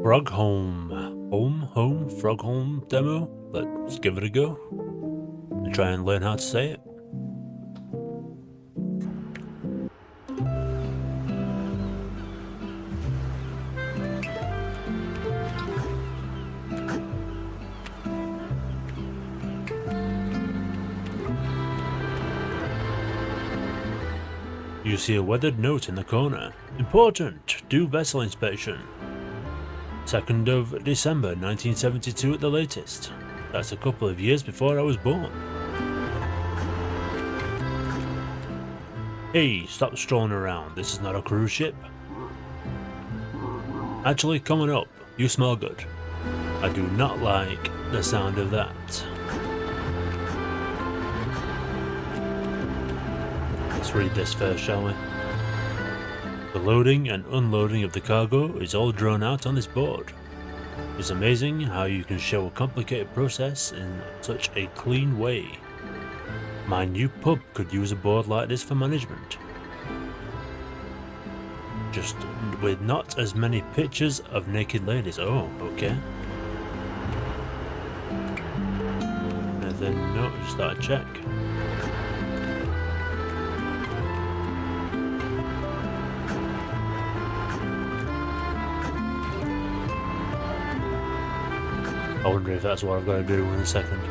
Frogholm demo. Let's give it a go and try and learn how to say it. You see a weathered note in the corner. Important! Do vessel inspection. 2nd of December 1972 at the latest. That's a couple of years before I was born. Hey, stop strolling around. This is not a cruise ship. Actually, coming up. You smell good. I do not like the sound of that. Let's read this first, shall we? The loading and unloading of the cargo is all drawn out on this board. It's amazing how you can show a complicated process in such a clean way. My new pub could use a board like this for management. Just with not as many pictures of naked ladies. Oh, okay. And then no, just thought I'd check. I wonder if that's what I've got to do in a second.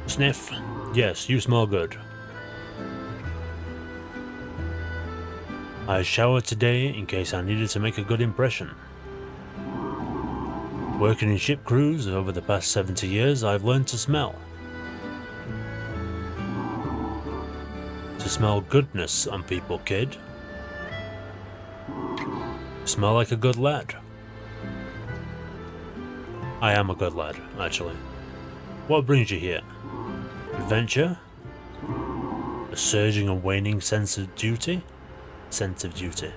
Sniff. Yes, you smell good. I showered today in case I needed to make a good impression. Working in ship crews over the past 70 years, I've learned to smell. To smell goodness on people, kid. Smell like a good lad. I am a good lad, actually. What brings you here? Adventure? A surging and waning sense of duty? Sense of duty.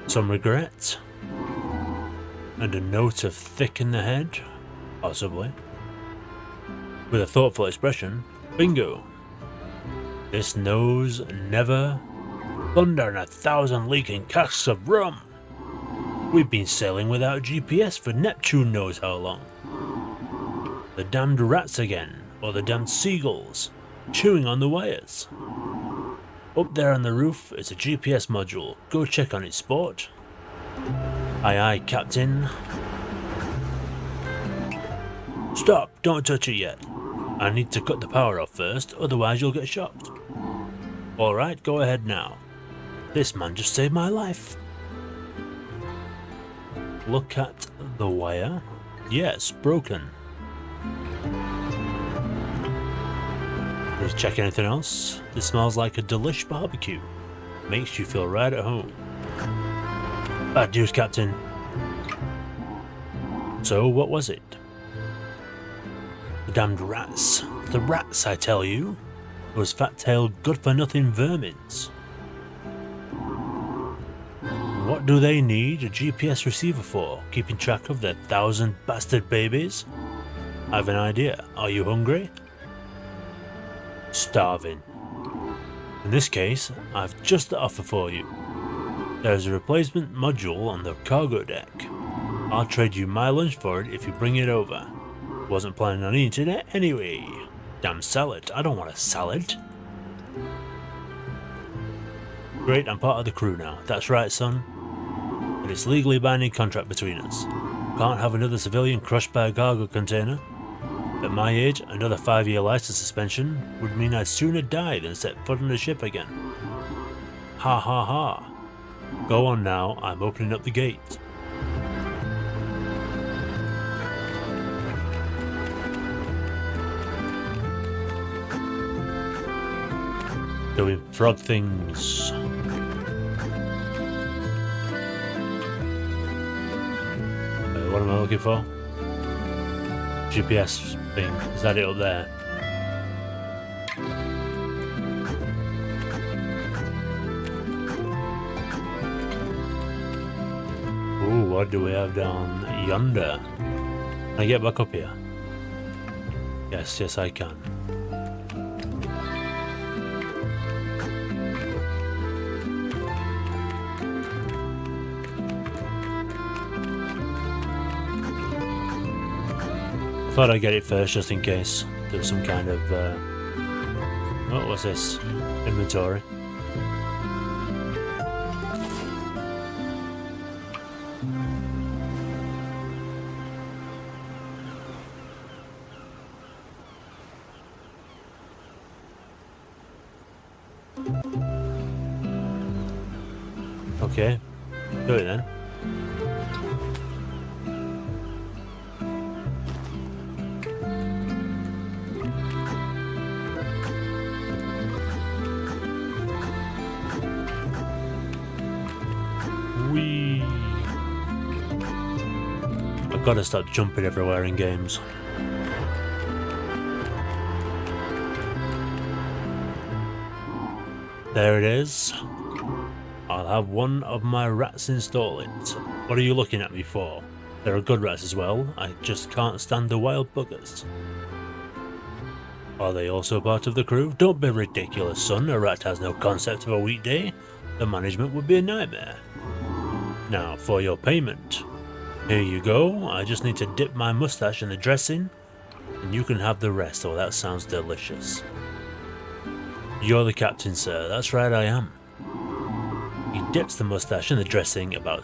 Some regret? And a note of thick in the head? Possibly. With a thoughtful expression, bingo! This knows never. Thunder and 1,000 leaking casks of rum. We've been sailing without GPS for Neptune knows how long. The damned rats again, or the damned seagulls, chewing on the wires. Up there on the roof is a GPS module. Go check on it, sport. Aye aye, Captain. Stop, don't touch it yet. I need to cut the power off first, otherwise you'll get shocked. Alright, go ahead now. This man just saved my life. Look at the wire. Yes, broken. Let's check anything else. This smells like a delish barbecue. Makes you feel right at home. Bad news, Captain. So, what was it? The damned rats. The rats, I tell you. Those fat-tailed, good-for-nothing vermins. What do they need a GPS receiver for? Keeping track of their 1,000 bastard babies? I have an idea. Are you hungry? Starving. In this case, I've just the offer for you. There's a replacement module on the cargo deck. I'll trade you my lunch for it if you bring it over. Wasn't planning on eating it anyway. Damn salad. I don't want a salad. Great, I'm part of the crew now. That's right, son. And it's legally binding contract between us. Can't have another civilian crushed by a cargo container. At my age, another 5-year license suspension would mean I'd sooner die than set foot on the ship again. Ha ha ha. Go on now, I'm opening up the gate. Doing frog things. What am I looking for? GPS thing. Is that it up there? Ooh, what do we have down yonder? Can I get back up here? Yes, yes I can. thought I'd get it first just in case there was some kind of, what was this? Inventory. Okay, do it then. Whee! I've got to stop jumping everywhere in games. There it is. I'll have one of my rats install it. What are you looking at me for? There are good rats as well, I just can't stand the wild buggers. Are they also part of the crew? Don't be ridiculous, son. A rat has no concept of a weekday. The management would be a nightmare. Now, for your payment. Here you go. I just need to dip my mustache in the dressing, and you can have the rest. Oh, that sounds delicious. You're the captain, sir. That's right, I am. He dips the mustache in the dressing about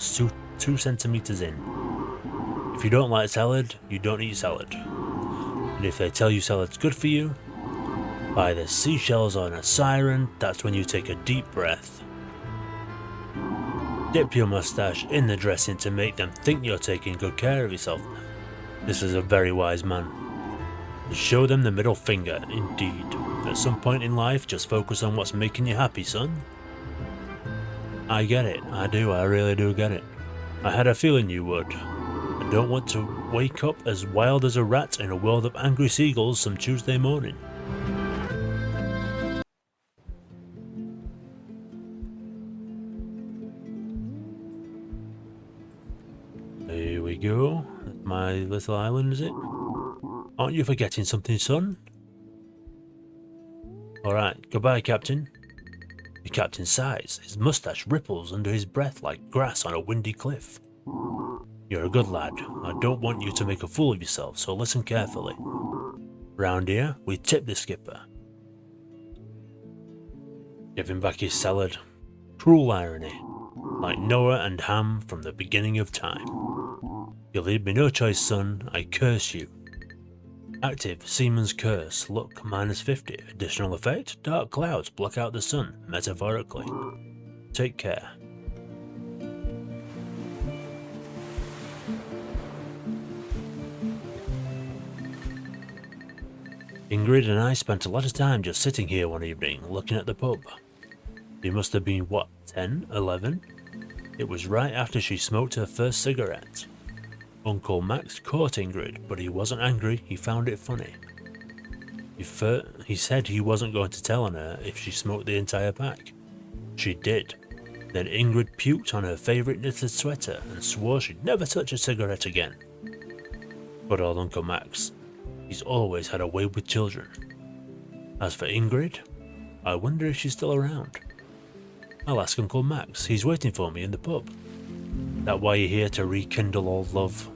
2 centimeters in. If you don't like salad, you don't eat salad. And if they tell you salad's good for you, by the seashells on a siren, that's when you take a deep breath. Dip your mustache in the dressing to make them think you're taking good care of yourself. This is a very wise man. Show them the middle finger, indeed. At some point in life, just focus on what's making you happy, son. I get it, I do, I really do get it. I had a feeling you would. I don't want to wake up as wild as a rat in a world of angry seagulls some Tuesday morning. Here we go. My little island, is it? Aren't you forgetting something, son? Alright, goodbye, Captain. The captain sighs. His mustache ripples under his breath like grass on a windy cliff. You're a good lad. I don't want you to make a fool of yourself, so listen carefully. Round here, we tip the skipper. Give him back his salad. Cruel irony. Like Noah and Ham from the beginning of time. You leave me no choice, son. I curse you. Active Seaman's Curse, look, -50. Additional effect, dark clouds block out the sun, metaphorically. Take care. Ingrid and I spent a lot of time just sitting here one evening, looking at the pub. You must have been, what, 10, 11? It was right after she smoked her first cigarette. Uncle Max caught Ingrid, but he wasn't angry, he found it funny. He said he wasn't going to tell on her if she smoked the entire pack. She did. Then Ingrid puked on her favourite knitted sweater and swore she'd never touch a cigarette again. Good old Uncle Max. He's always had a way with children. As for Ingrid, I wonder if she's still around. I'll ask Uncle Max, he's waiting for me in the pub. That why you're here to rekindle old love,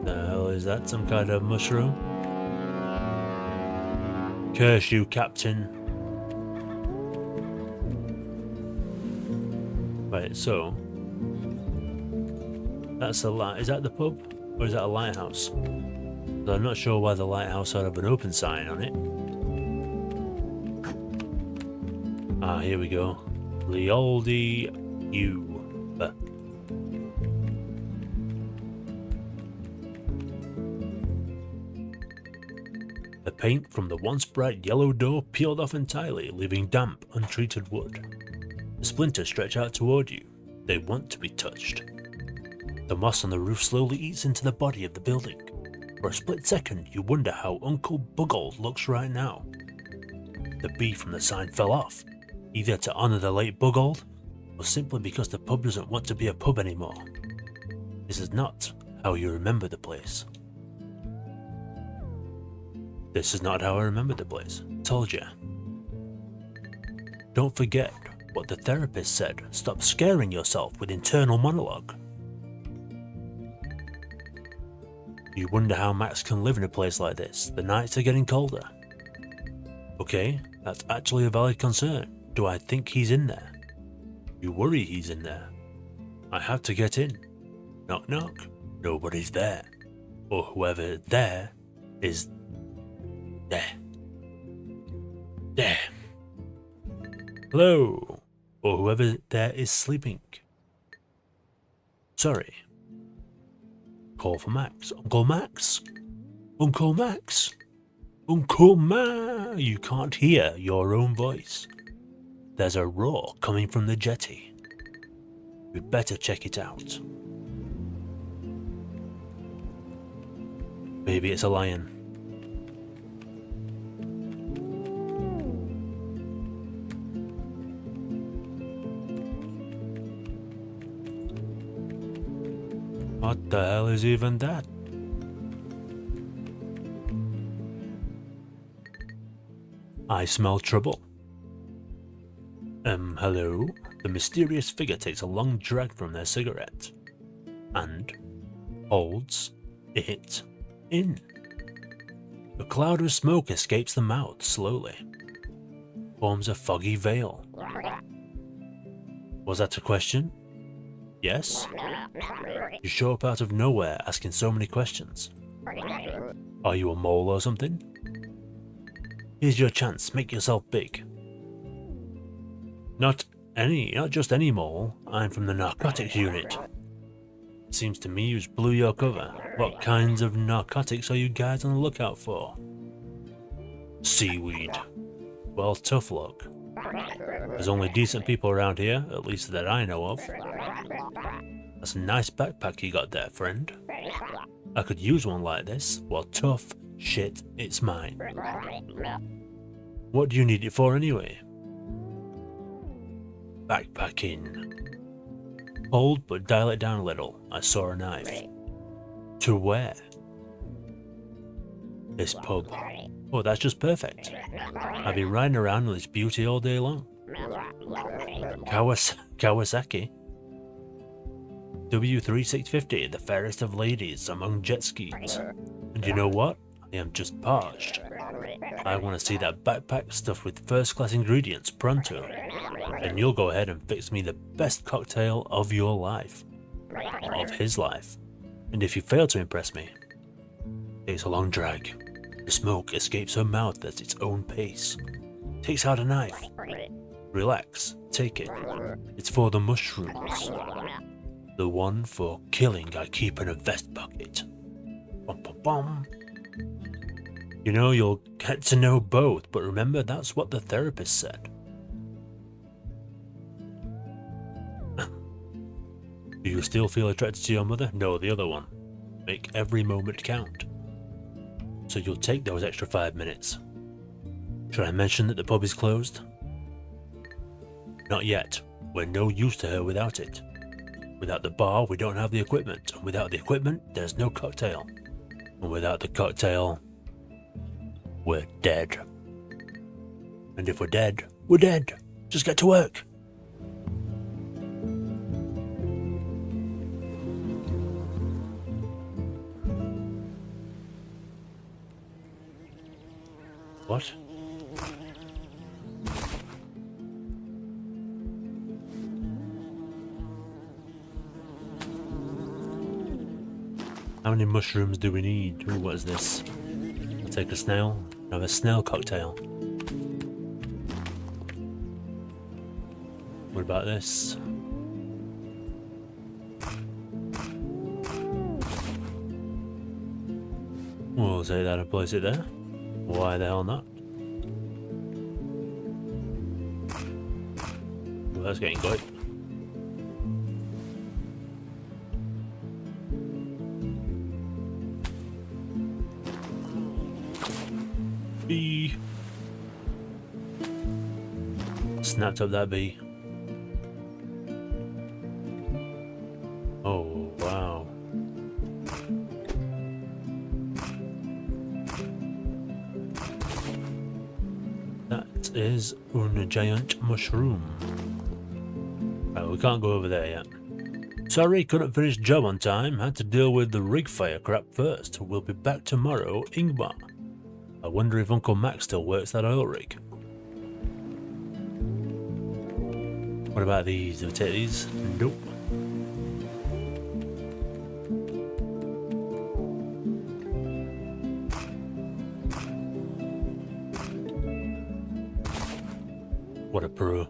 The hell is that, some kind of mushroom? Curse you, Captain. Right, so... That's a light. Is that the pub? Or is that a lighthouse? So I'm not sure why the lighthouse had an open sign on it. Ah, here we go. The oldie U. The paint from the once bright yellow door peeled off entirely, leaving damp, untreated wood. The splinters stretch out toward you. They want to be touched. The moss on the roof slowly eats into the body of the building. For a split second, you wonder how Uncle Buggold looks right now. The B from the sign fell off, either to honour the late Buggold, or simply because the pub doesn't want to be a pub anymore. This is not how you remember the place. This is not how I remember the place. Told ya. Don't forget what the therapist said. Stop scaring yourself with internal monologue. You wonder how Max can live in a place like this. The nights are getting colder. Okay, that's actually a valid concern. Do I think he's in there? You worry he's in there. I have to get in. Knock knock. Nobody's there. Or whoever there is there. There. Hello. Or whoever there is sleeping. Sorry. Call for Max. Uncle Max? Uncle Max? Uncle Ma! You can't hear your own voice. There's a roar coming from the jetty. We'd better check it out. Maybe it's a lion. What the hell is even that? I smell trouble. Hello? The mysterious figure takes a long drag from their cigarette and holds it in. A cloud of smoke escapes the mouth slowly, forms a foggy veil. Was that a question? Yes? You show up out of nowhere asking so many questions. Are you a mole or something? Here's your chance, make yourself big. Not just any mole, I'm from the narcotics unit. Seems to me you just blew your cover. What kinds of narcotics are you guys on the lookout for? Seaweed. Well, tough luck. There's only decent people around here, at least that I know of. That's a nice backpack you got there, friend. I could use one like this. Well, tough shit, it's mine. What do you need it for anyway? Backpacking. Hold, but dial it down a little. I saw a knife. To where? This pub. Oh, that's just perfect. I'll be riding around in this beauty all day long. Kawasaki. W3650, the fairest of ladies among jet skis. And you know what? I am just parched. I want to see that backpack stuffed with first-class ingredients pronto. And you'll go ahead and fix me the best cocktail of your life. Of his life. And if you fail to impress me, it's a long drag. The smoke escapes her mouth at its own pace. Takes out a knife. Relax, take it. It's for the mushrooms. The one for killing I keep in a vest pocket. Bum, bum, bum. You know, you'll get to know both, but remember that's what the therapist said. Do you still feel attracted to your mother? No, the other one. Make every moment count. So you'll take those extra 5 minutes. Should I mention that the pub is closed? Not yet. We're no use to her without it. Without the bar, we don't have the equipment. And without the equipment, there's no cocktail. And without the cocktail, we're dead. And if we're dead, we're dead. Just get to work. What? How many mushrooms do we need? Ooh, what is this? I'll take a snail. Have a snail cocktail. What about this? We'll take that and place it there. Why the hell not? Well, that's getting quick. Bee. Snapped up that bee. Oh, wow. That is a giant mushroom. Right, we can't go over there yet. Sorry, couldn't finish job on time. Had to deal with the rig fire crap first. We'll be back tomorrow, Ingmar. I wonder if Uncle Max still works that oil rig. What about these? Do we take these? Nope. What a pro.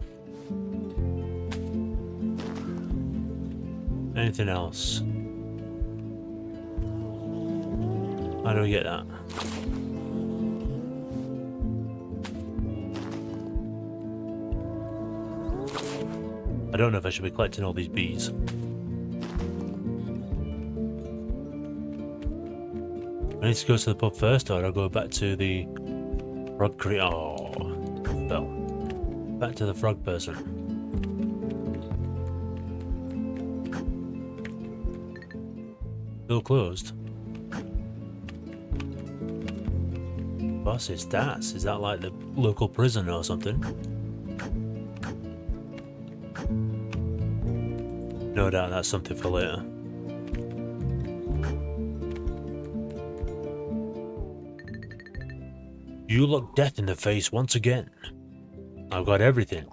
Anything else? How do we get that? I don't know if I should be collecting all these bees. I need to go to the pub first, or I'll go back to the frog creek. Oh, fell. Back to the frog person. Still closed. Boss is Das. Is that like the local prison or something? No doubt that's something for later. You look death in the face once again. I've got everything.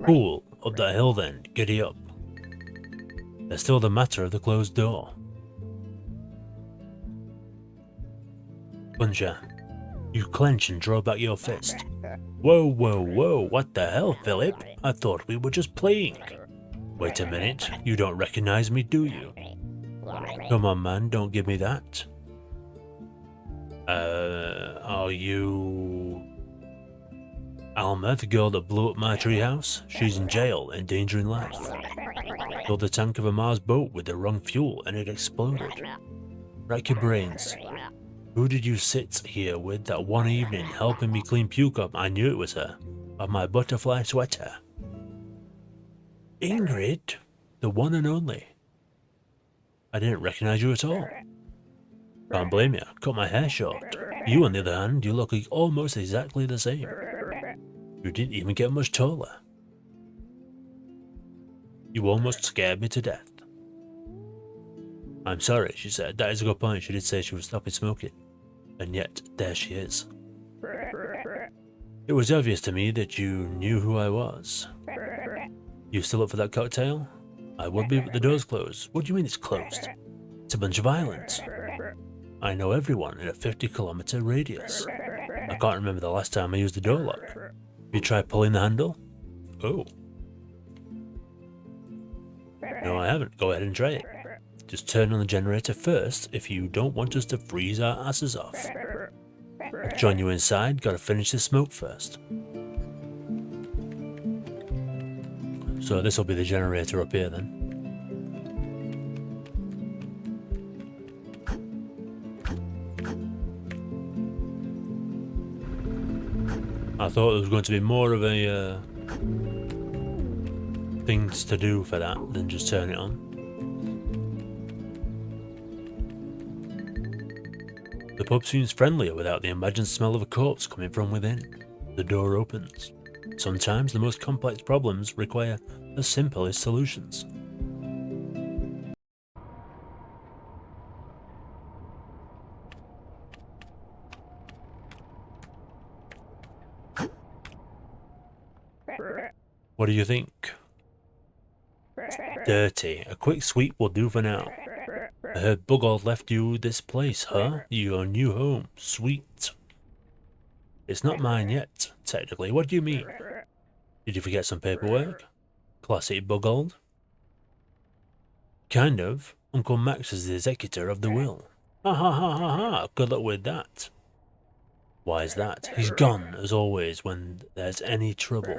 Cool. Up that hill then. Giddy up. There's still the matter of the closed door. Puncher. You clench and draw back your fist. Whoa, whoa, whoa. What the hell, Philip? I thought we were just playing. Wait a minute. You don't recognize me, do you? Come on, man. Don't give me that. Are you... Alma, the girl that blew up my treehouse? She's in jail, endangering life. Filled the tank of a Mars boat with the wrong fuel and it exploded. Rack your brains. Who did you sit here with that one evening helping me clean puke up? I knew it was her. Of my butterfly sweater. Ingrid? The one and only. I didn't recognize you at all. Can't blame you. Cut my hair short. You, on the other hand, you look like almost exactly the same. You didn't even get much taller. You almost scared me to death. I'm sorry, she said. That is a good point. She did say she was stopping smoking. And yet, there she is. It was obvious to me that you knew who I was. You still up for that cocktail? I would be, but the door's closed. What do you mean it's closed? It's a bunch of islands. I know everyone in a 50-kilometer radius. I can't remember the last time I used the door lock. You tried pulling the handle? Oh. No, I haven't. Go ahead and try it. Just turn on the generator first if you don't want us to freeze our asses off. I'll join you inside. Gotta finish this smoke first. So this will be the generator up here then. I thought there was going to be more of a things to do for that than just turn it on. The pub seems friendlier without the imagined smell of a corpse coming from within. The door opens. Sometimes the most complex problems require the simplest solutions. What do you think? Dirty. A quick sweep will do for now. I heard Bugald left you this place, huh? Your new home. Sweet. It's not mine yet, technically. What do you mean? Did you forget some paperwork? Classic Bugald. Kind of. Uncle Max is the executor of the will. Ha ha ha ha ha. Good luck with that. Why is that? He's gone, as always, when there's any trouble.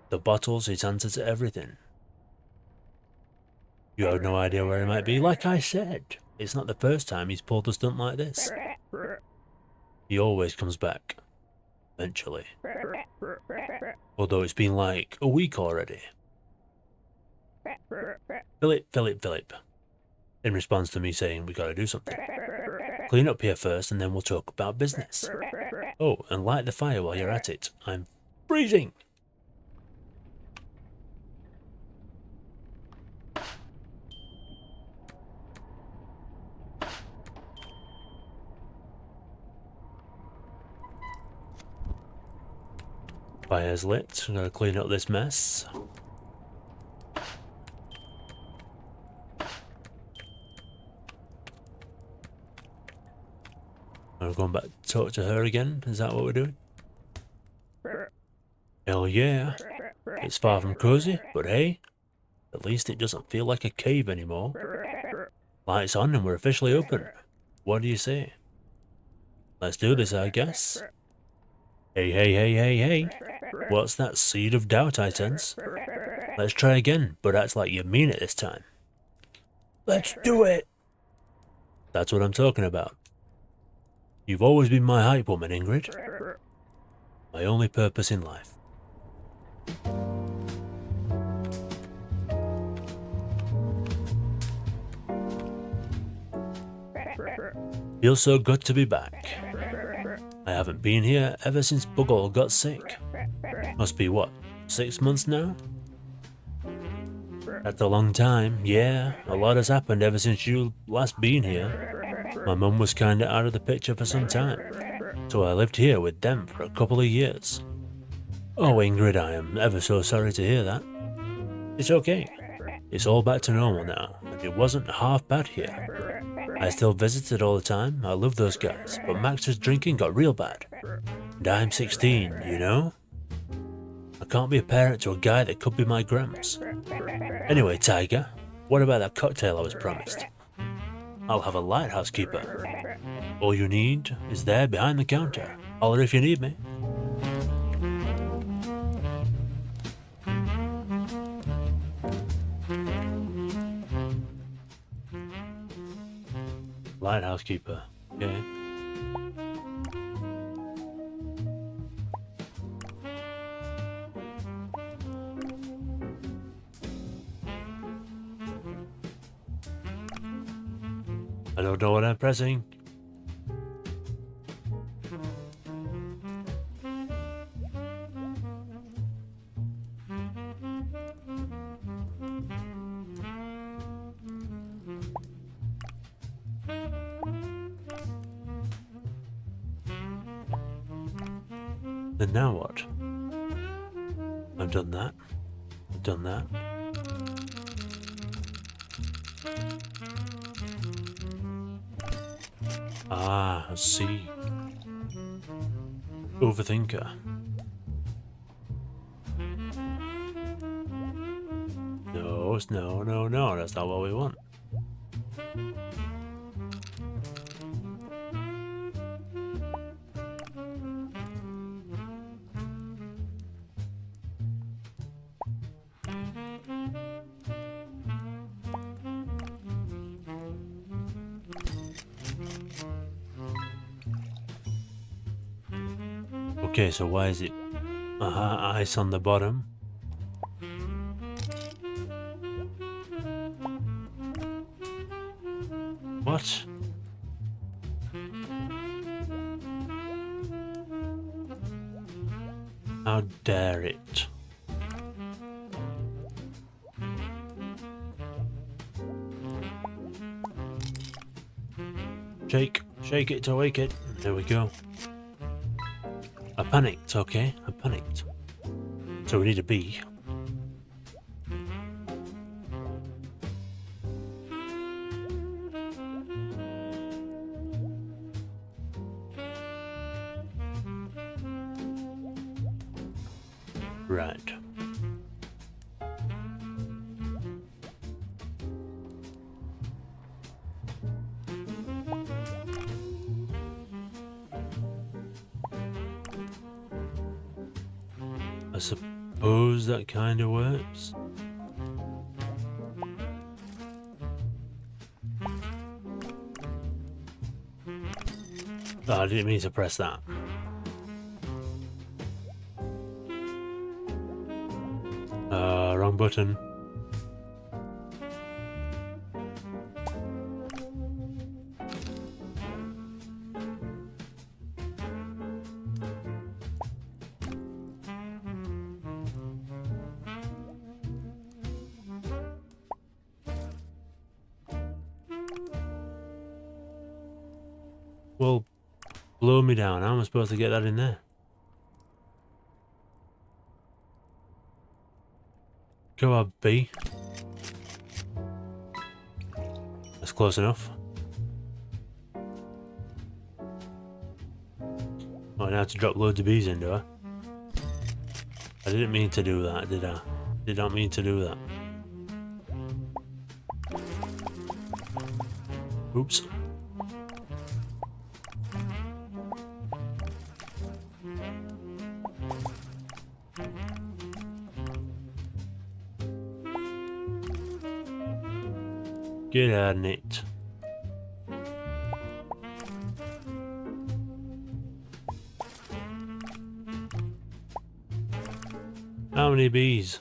The bottles, his answer to everything. You have no idea where he might be. Like I said, it's not the first time he's pulled a stunt like this. He always comes back. Eventually. Although it's been like a week already. Philip. In response to me saying we gotta do something. Clean up here first and then we'll talk about business. Oh, and light the fire while you're at it. I'm freezing! Fire's lit. I'm gonna clean up this mess. I'm going back to talk to her again. Is that what we're doing? Hell yeah. It's far from cozy, but hey, at least it doesn't feel like a cave anymore. Lights on and we're officially open. What do you say? Let's do this, I guess. Hey, hey, hey, hey, hey. What's that seed of doubt I sense? Let's try again, but act like you mean it this time. Let's do it! That's what I'm talking about. You've always been my hype woman, Ingrid. My only purpose in life. Feels so good to be back. I haven't been here ever since Bugall got sick. Must be what, 6 months now? That's a long time, yeah. A lot has happened ever since you last been here. My mum was kinda out of the picture for some time, so I lived here with them for a couple of years. Oh, Ingrid, I am ever so sorry to hear that. It's okay. It's all back to normal now, and it wasn't half bad here. I still visited all the time, I love those guys, but Max's drinking got real bad. And I'm 16, you know? I can't be a parent to a guy that could be my gramps. Anyway, Tiger, what about that cocktail I was promised? I'll have a lighthouse keeper. All you need is there behind the counter. Holler if you need me. Lighthouse keeper, okay. I don't know what I'm pressing. Then now what? I've done that. I've done that. Ah, I see. Overthinker. No, that's not what we want. Okay, so why is it ice on the bottom? What? How dare it? Shake it to wake it. There we go. I panicked, okay? I panicked. So we need a bee. Right. I suppose that kind of works. Oh, I didn't mean to press that. Wrong button. Well, blow me down. How am I supposed to get that in there? Go on, bee. That's close enough. Oh, now to drop loads of bees in, do I? I didn't mean to do that, did I? Did not mean to do that. Oops. Get on it. How many bees?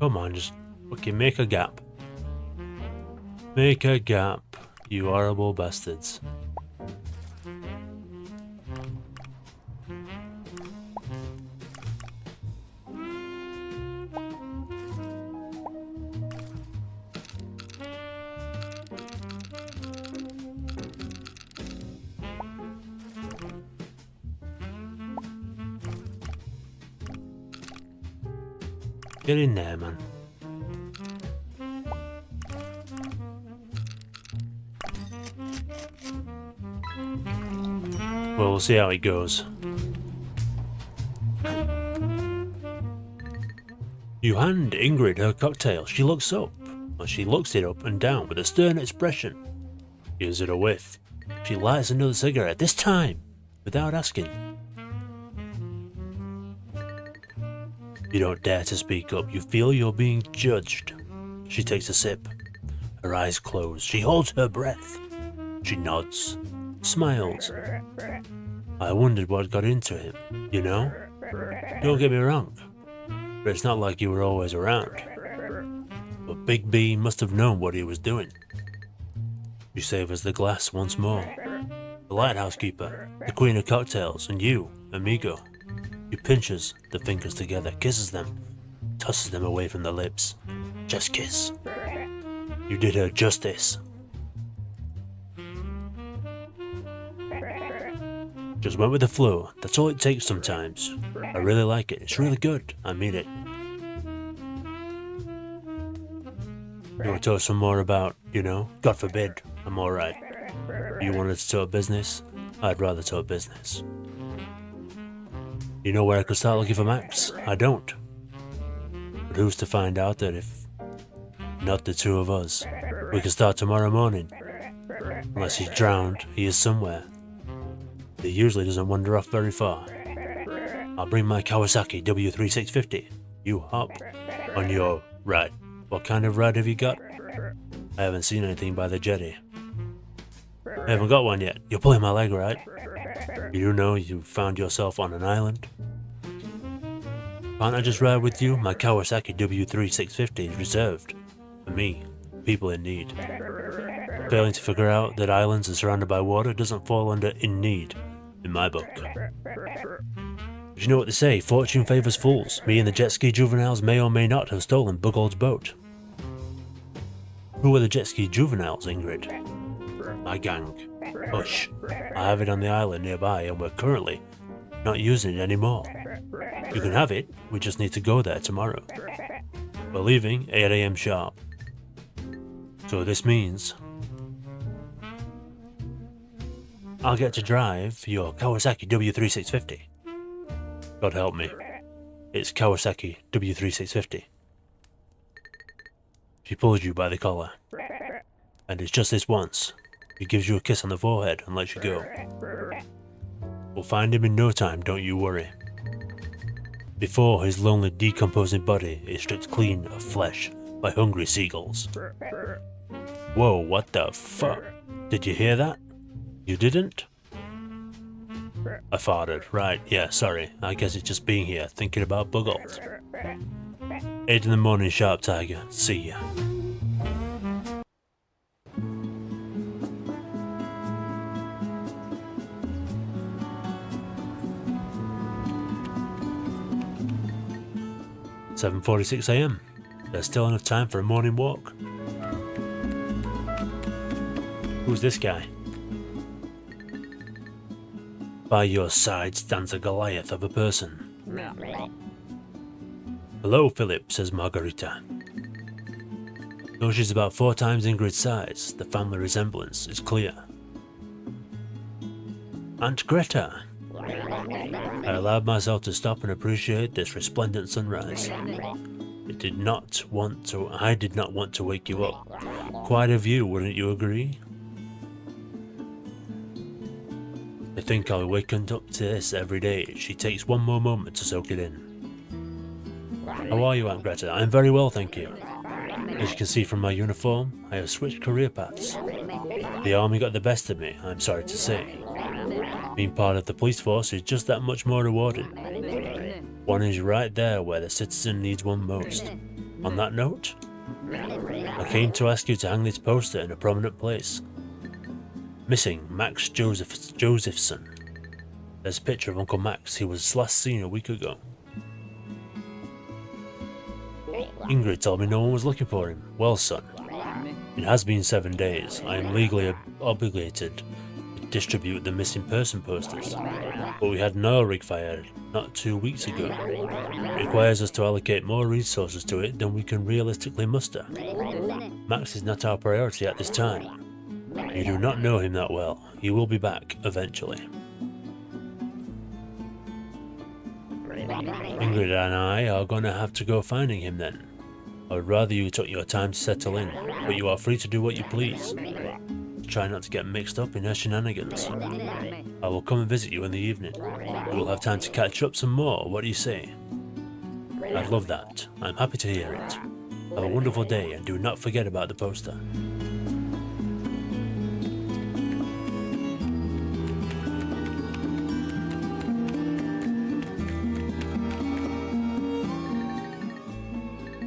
Come on, just fucking make a gap. Make a gap, you horrible bastards. Get in there, man. Well, we'll see how it goes. You hand Ingrid her cocktail. She looks up, and she looks it up and down with a stern expression. Gives it a whiff. She lights another cigarette, this time without asking. You don't dare to speak up. You feel you're being judged. She takes a sip. Her eyes close. She holds her breath. She nods. Smiles. I wondered what got into him, you know? Don't get me wrong. But it's not like you were always around. But Big B must have known what he was doing. She savors the glass once more. The lighthouse keeper, the queen of cocktails, and you, amigo. He pinches the fingers together, kisses them, tosses them away from the lips. Just kiss. You did her justice. Just went with the flow. That's all it takes sometimes. I really like it. It's really good. I mean it. You want to talk some more about, you know, God forbid, I'm alright. You wanted to talk business? I'd rather talk business. You know where I could start looking for Max? I don't. But who's to find out that if not the two of us, we can start tomorrow morning? Unless he's drowned, he is somewhere. He usually doesn't wander off very far. I'll bring my Kawasaki W3650. You hop on your ride. What kind of ride have you got? I haven't seen anything by the jetty. I haven't got one yet. You're pulling my leg, right? You do know you found yourself on an island? Can't I just ride with you? My Kawasaki W3650 is reserved for me, people in need. Failing to figure out that islands are surrounded by water doesn't fall under in need in my book. But you know what they say, fortune favours fools. Me and the jet ski juveniles may or may not have stolen Bugold's boat. Who are the jet ski juveniles, Ingrid? My gang. Hush. I have it on the island nearby and we're currently not using it anymore. You can have it, we just need to go there tomorrow. We're leaving 8 AM sharp. So this means I'll get to drive your Kawasaki W3650. God help me. It's Kawasaki W3650. She pulls you by the collar. And it's just this once. He gives you a kiss on the forehead and lets you go. We'll find him in no time, don't you worry. Before his lonely decomposing body is stripped clean of flesh by hungry seagulls. Whoa, what the fuck? Did you hear that? You didn't? I farted. Right, yeah, sorry. I guess it's just being here, thinking about Bugold. 8 in the morning sharp, Tiger. See ya. "7:46 AM. There's still enough time for a morning walk." Who's this guy? By your side stands a Goliath of a person. Hello, Philip, says Margarita. Though she's about 4 times Ingrid's size, the family resemblance is clear. Aunt Greta! I allowed myself to stop and appreciate this resplendent sunrise. I did not want to wake you up. Quite a view, wouldn't you agree? I think I'll waken up to this every day. She takes one more moment to soak it in. How are you, Aunt Greta? I'm very well, thank you. As you can see from my uniform, I have switched career paths. The army got the best of me, I'm sorry to say. Being part of the police force is just that much more rewarding. One is right there where the citizen needs one most. On that note, I came to ask you to hang this poster in a prominent place. Missing Max Josephson. There's a picture of Uncle Max. He was last seen a week ago. Ingrid told me no one was looking for him. Well, son, it has been 7 days. I am legally obligated to distribute the missing person posters. But we had an oil rig fire not 2 weeks ago. It requires us to allocate more resources to it than we can realistically muster. Max is not our priority at this time. You do not know him that well. He will be back eventually. Ingrid and I are going to have to go finding him then. I would rather you took your time to settle in, but you are free to do what you please. Try not to get mixed up in her shenanigans. I will come and visit you in the evening. We will have time to catch up some more. What do you say? I'd love that. I'm happy to hear it. Have a wonderful day and do not forget about the poster.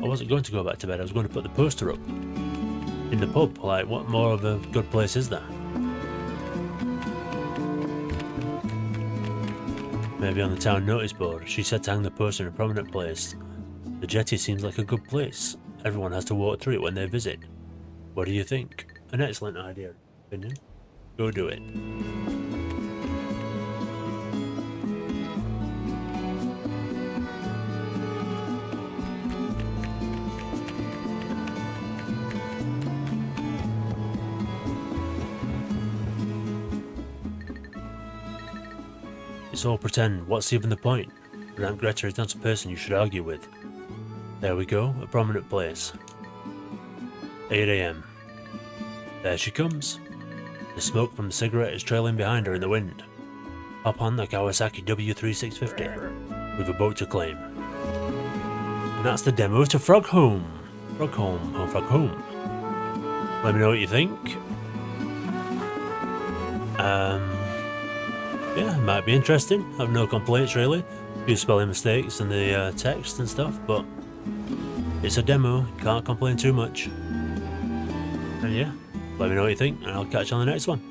I wasn't going to go back to bed, I was going to put the poster up. In the pub, like, what more of a good place is there? Maybe on the town notice board. She said to hang the poster in a prominent place. The jetty seems like a good place. Everyone has to walk through it when they visit. What do you think? An excellent idea, opinion. Go do it. It's all pretend. What's even the point? But Aunt Greta is not a person you should argue with. There we go, a prominent place. 8 AM. There she comes. The smoke from the cigarette is trailing behind her in the wind. Hop on the Kawasaki W3650. We've a boat to claim. And that's the demo to Frogholm. Frogholm. Let me know what you think. Yeah, it might be interesting. I have no complaints really. A few spelling mistakes in the text and stuff, but it's a demo, can't complain too much. And yeah, let me know what you think, and I'll catch you on the next one.